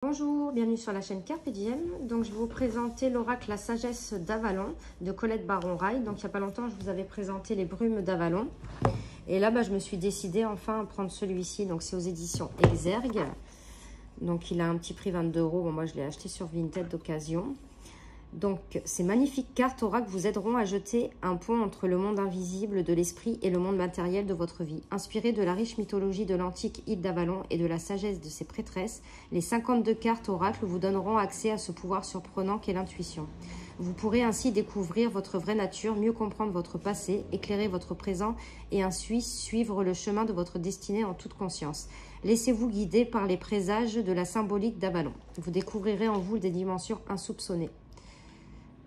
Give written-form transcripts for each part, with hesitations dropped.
Bonjour, bienvenue sur la chaîne Carpe Diem. Donc je vais vous présenter l'oracle La Sagesse d'Avalon de Colette Baron-Rail. Donc il n'y a pas longtemps, je vous avais présenté les brumes d'Avalon. Et là, je me suis décidée enfin à prendre celui-ci. Donc c'est aux éditions Exergue. Donc il a un petit prix 22 €. Bon, moi je l'ai acheté sur Vinted d'occasion. Donc ces magnifiques cartes oracle vous aideront à jeter un pont entre le monde invisible de l'esprit et le monde matériel de votre vie. Inspirées de la riche mythologie de l'antique île d'Avalon et de la sagesse de ses prêtresses, les 52 cartes oracle vous donneront accès à ce pouvoir surprenant qu'est l'intuition. Vous pourrez ainsi découvrir votre vraie nature, mieux comprendre votre passé, éclairer votre présent et ainsi suivre le chemin de votre destinée en toute conscience. Laissez-vous guider par les présages de la symbolique d'Avalon. Vous découvrirez en vous des dimensions insoupçonnées.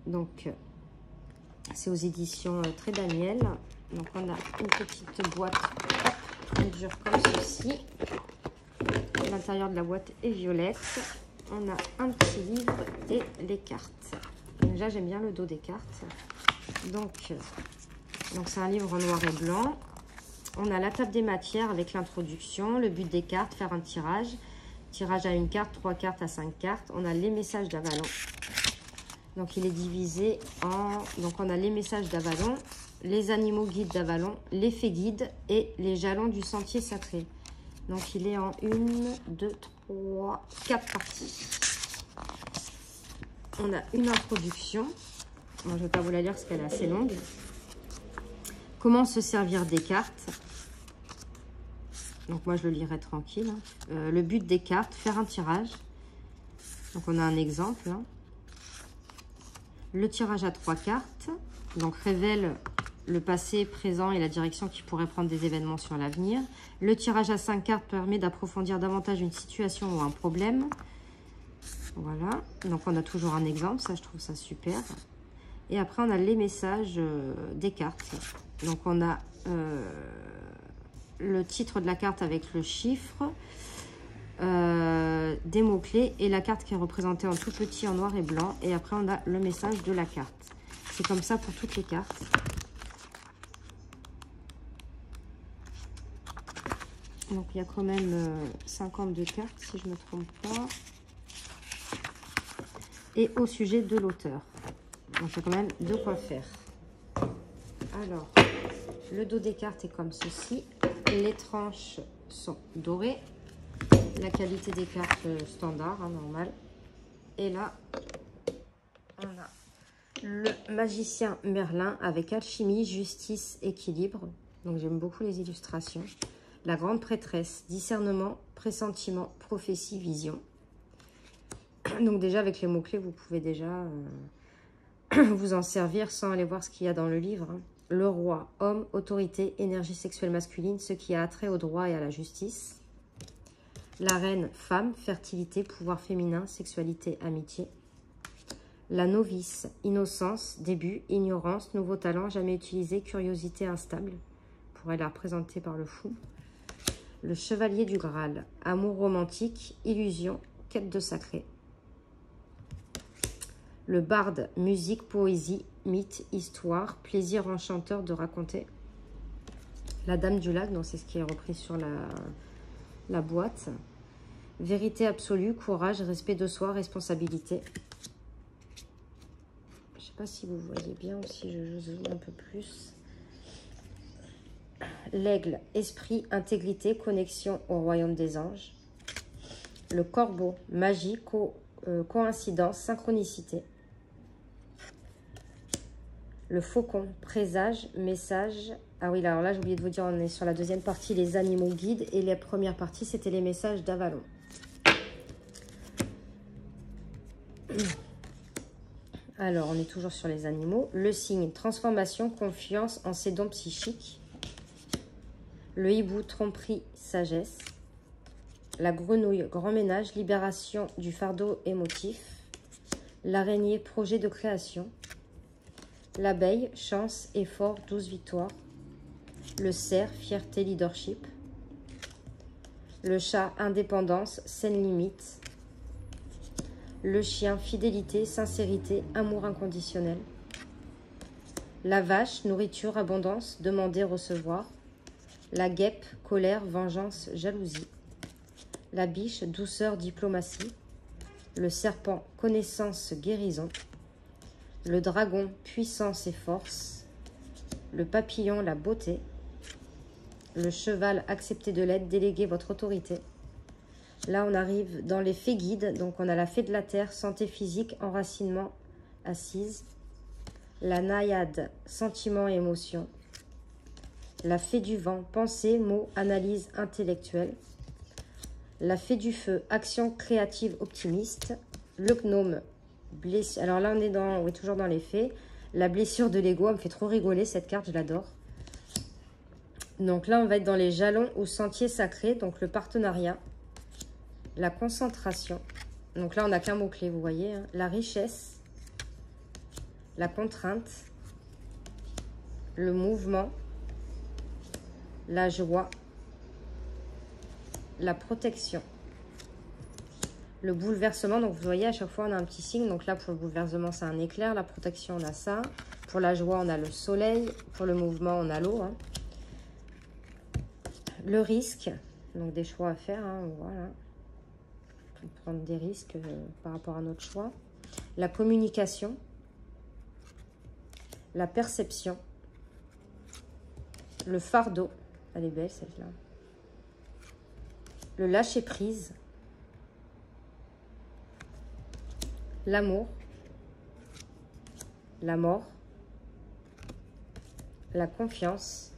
Donc, c'est aux éditions Très Daniel. Donc, on a une petite boîte elle dure comme ceci. L'intérieur de la boîte est violette. On a un petit livre et les cartes. Déjà, j'aime bien le dos des cartes. Donc c'est un livre en noir et blanc. On a la table des matières avec l'introduction, le but des cartes, faire un tirage. Tirage à une carte, 3 cartes à 5 cartes. On a les messages d'Avalon. Donc, il est divisé en... Donc, on a les messages d'Avalon, les animaux guides d'Avalon, les faits guides et les jalons du sentier sacré. Donc, il est en 1, 2, 3, 4 parties. On a une introduction. Bon, je ne vais pas vous la lire parce qu'elle est assez longue. Comment se servir des cartes. Donc, moi, je le lirai tranquille. Le but des cartes, faire un tirage. Donc, on a un exemple, hein. Le tirage à 3 cartes, donc révèle le passé, présent et la direction qui pourrait prendre des événements sur l'avenir. Le tirage à 5 cartes permet d'approfondir davantage une situation ou un problème. Voilà, donc on a toujours un exemple, ça je trouve ça super. Et après on a les messages des cartes. Donc on a le titre de la carte avec le chiffre, des mots-clés et la carte qui est représentée en tout petit en noir et blanc. Et après, on a le message de la carte. C'est comme ça pour toutes les cartes. Donc, il y a quand même 52 cartes, si je ne me trompe pas. Et au sujet de l'auteur. Donc, il y a quand même de quoi faire. Alors, le dos des cartes est comme ceci. Les tranches sont dorées. La qualité des cartes standard, hein, normal. Et là, on a le magicien Merlin avec alchimie, justice, équilibre. Donc, j'aime beaucoup les illustrations. La grande prêtresse, discernement, pressentiment, prophétie, vision. Donc, déjà, avec les mots-clés, vous pouvez déjà vous en servir sans aller voir ce qu'il y a dans le livre, hein. Le roi, homme, autorité, énergie sexuelle masculine, ce qui a attrait au droit et à la justice. La reine, femme, fertilité, pouvoir féminin, sexualité, amitié. La novice, innocence, début, ignorance, nouveau talent, jamais utilisé, curiosité instable. On pourrait la représenter par le fou. Le chevalier du Graal, amour romantique, illusion, quête de sacré. Le barde, musique, poésie, mythe, histoire, plaisir enchanteur de raconter. La dame du lac, donc c'est ce qui est repris sur la boîte. Vérité absolue, courage, respect de soi, responsabilité. Je ne sais pas si vous voyez bien ou si je zoome un peu plus. L'aigle, esprit, intégrité, connexion au royaume des anges. Le corbeau, magie, coïncidence, synchronicité. Le faucon, présage, message. Ah oui, alors là, j'ai oublié de vous dire, on est sur la deuxième partie, les animaux guides. Et la première partie, c'était les messages d'Avalon. Alors, on est toujours sur les animaux. Le signe, transformation, confiance en ses dons psychiques. Le hibou, tromperie, sagesse. La grenouille, grand ménage, libération du fardeau émotif. L'araignée, projet de création. L'abeille, chance, effort, 12 victoires. Le cerf, fierté, leadership. Le chat, indépendance, saine limite. Le chien, fidélité, sincérité, amour inconditionnel. La vache, nourriture, abondance, demander, recevoir. La guêpe, colère, vengeance, jalousie. La biche, douceur, diplomatie. Le serpent, connaissance, guérison. Le dragon, puissance et force. Le papillon, la beauté. Le cheval, accepter de l'aide, déléguer votre autorité. Là, on arrive dans les fées guides. Donc, on a la fée de la terre, santé physique, enracinement, assise. La naïade, sentiment et émotion. La fée du vent, pensée, mots, analyse intellectuelle. La fée du feu, action créative, optimiste. Le gnome, blessure. Alors là, on est dans, oui, toujours dans les fées. La blessure de l'ego, elle me fait trop rigoler cette carte, je l'adore. Donc là, on va être dans les jalons ou sentiers sacrés. Donc le partenariat, la concentration. Donc là, on n'a qu'un mot-clé, vous voyez. Hein. La richesse, la contrainte, le mouvement, la joie, la protection, le bouleversement. Donc vous voyez, à chaque fois, on a un petit signe. Donc là, pour le bouleversement, c'est un éclair. La protection, on a ça. Pour la joie, on a le soleil. Pour le mouvement, on a l'eau. Hein. Le risque, donc des choix à faire. Hein, voilà. Prendre des risques par rapport à notre choix. La communication, la perception, le fardeau, elle est belle celle-là, le lâcher prise, l'amour, la mort, la confiance,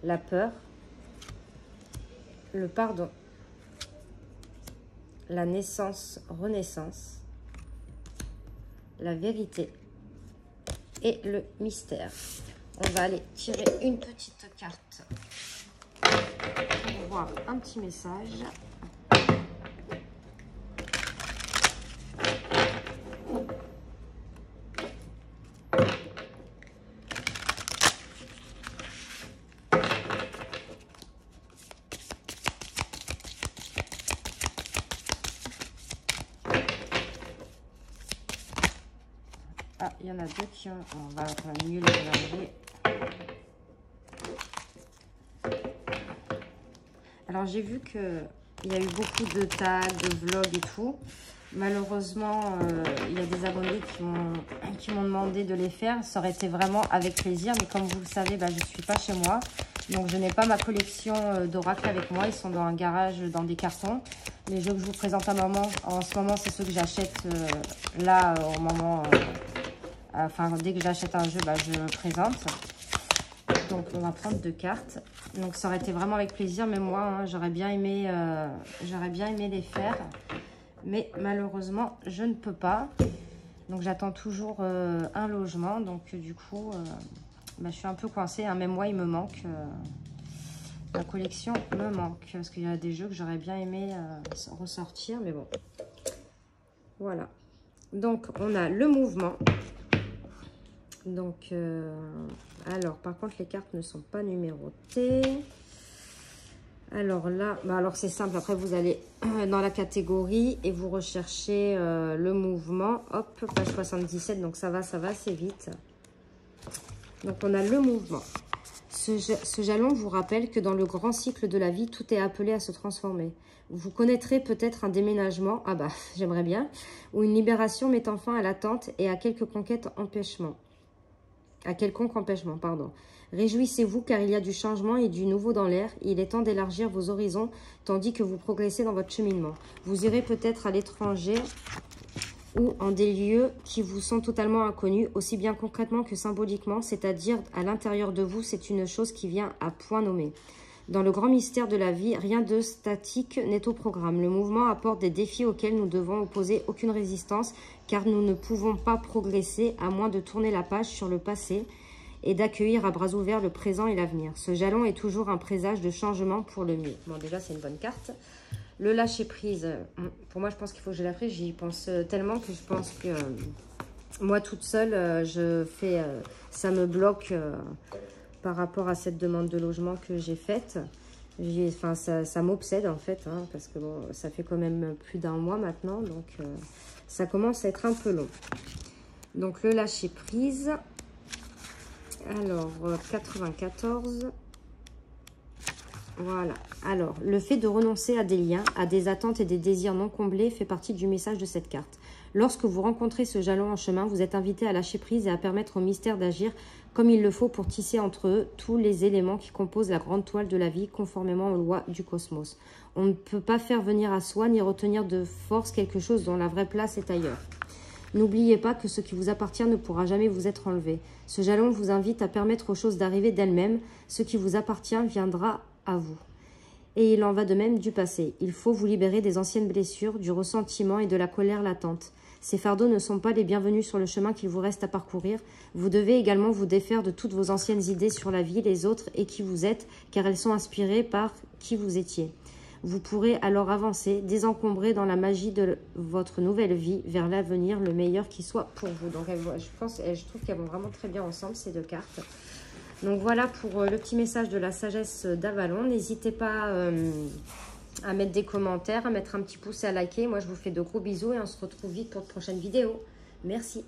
la peur, le pardon, la naissance, renaissance, la vérité et le mystère. On va aller tirer une petite carte pour voir un petit message. Ah, il y en a deux qui ont... On va mieux les mélanger. Alors, j'ai vu qu'il y a eu beaucoup de tags, de vlogs et tout. Malheureusement, il y a des abonnés qui m'ont demandé de les faire. Ça aurait été vraiment avec plaisir. Mais comme vous le savez, bah, je ne suis pas chez moi. Donc, je n'ai pas ma collection d'oracles avec moi. Ils sont dans un garage, dans des cartons. Les jeux que je vous présente en ce moment, c'est ceux que j'achète là, au moment... Enfin, dès que j'achète un jeu, bah, je le présente. Donc, on va prendre 2 cartes. Donc, ça aurait été vraiment avec plaisir. Mais moi, hein, j'aurais bien aimé les faire. Mais malheureusement, je ne peux pas. Donc, j'attends toujours un logement. Donc, du coup, bah, je suis un peu coincée. Hein. Même moi, il me manque. La collection me manque. Parce qu'il y a des jeux que j'aurais bien aimé ressortir. Mais bon. Voilà. Donc, on a le mouvement. Donc, alors, par contre, les cartes ne sont pas numérotées. Alors là, bah alors c'est simple. Après, vous allez dans la catégorie et vous recherchez le mouvement. Hop, page 77. Donc, ça va, c'est vite. Donc, on a le mouvement. Ce jalon vous rappelle que dans le grand cycle de la vie, tout est appelé à se transformer. Vous connaîtrez peut-être un déménagement, ah bah, j'aimerais bien, ou une libération mettant fin à l'attente et à quelques quelconque empêchement, pardon. Réjouissez-vous car il y a du changement et du nouveau dans l'air. Il est temps d'élargir vos horizons tandis que vous progressez dans votre cheminement. Vous irez peut-être à l'étranger ou en des lieux qui vous sont totalement inconnus, aussi bien concrètement que symboliquement, c'est-à-dire à l'intérieur de vous, c'est une chose qui vient à point nommé. Dans le grand mystère de la vie, rien de statique n'est au programme. Le mouvement apporte des défis auxquels nous devons opposer aucune résistance, car nous ne pouvons pas progresser à moins de tourner la page sur le passé et d'accueillir à bras ouverts le présent et l'avenir. Ce jalon est toujours un présage de changement pour le mieux. Bon, déjà, c'est une bonne carte. Le lâcher-prise, pour moi, je pense qu'il faut que je la prise. J'y pense tellement que je pense que moi, toute seule, ça me bloque... par rapport à cette demande de logement que j'ai faite. Enfin, ça m'obsède en fait, hein, parce que bon, ça fait quand même plus d'1 mois maintenant, donc ça commence à être un peu long. Donc le lâcher prise, alors 94, Voilà. Alors, le fait de renoncer à des liens, à des attentes et des désirs non comblés fait partie du message de cette carte. Lorsque vous rencontrez ce jalon en chemin, vous êtes invité à lâcher prise et à permettre au mystère d'agir comme il le faut pour tisser entre eux tous les éléments qui composent la grande toile de la vie conformément aux lois du cosmos. On ne peut pas faire venir à soi ni retenir de force quelque chose dont la vraie place est ailleurs. N'oubliez pas que ce qui vous appartient ne pourra jamais vous être enlevé. Ce jalon vous invite à permettre aux choses d'arriver d'elles-mêmes. Ce qui vous appartient viendra à vous. Et il en va de même du passé. Il faut vous libérer des anciennes blessures, du ressentiment et de la colère latente. Ces fardeaux ne sont pas les bienvenus sur le chemin qu'il vous reste à parcourir. Vous devez également vous défaire de toutes vos anciennes idées sur la vie, les autres et qui vous êtes, car elles sont inspirées par qui vous étiez. Vous pourrez alors avancer, désencombrer dans la magie de votre nouvelle vie vers l'avenir, le meilleur qui soit pour vous. Donc je trouve qu'elles vont vraiment très bien ensemble, ces deux cartes. Donc voilà pour le petit message de la sagesse d'Avalon. N'hésitez pas à mettre des commentaires, à mettre un petit pouce et à liker. Moi, je vous fais de gros bisous et on se retrouve vite pour de prochaines vidéos. Merci.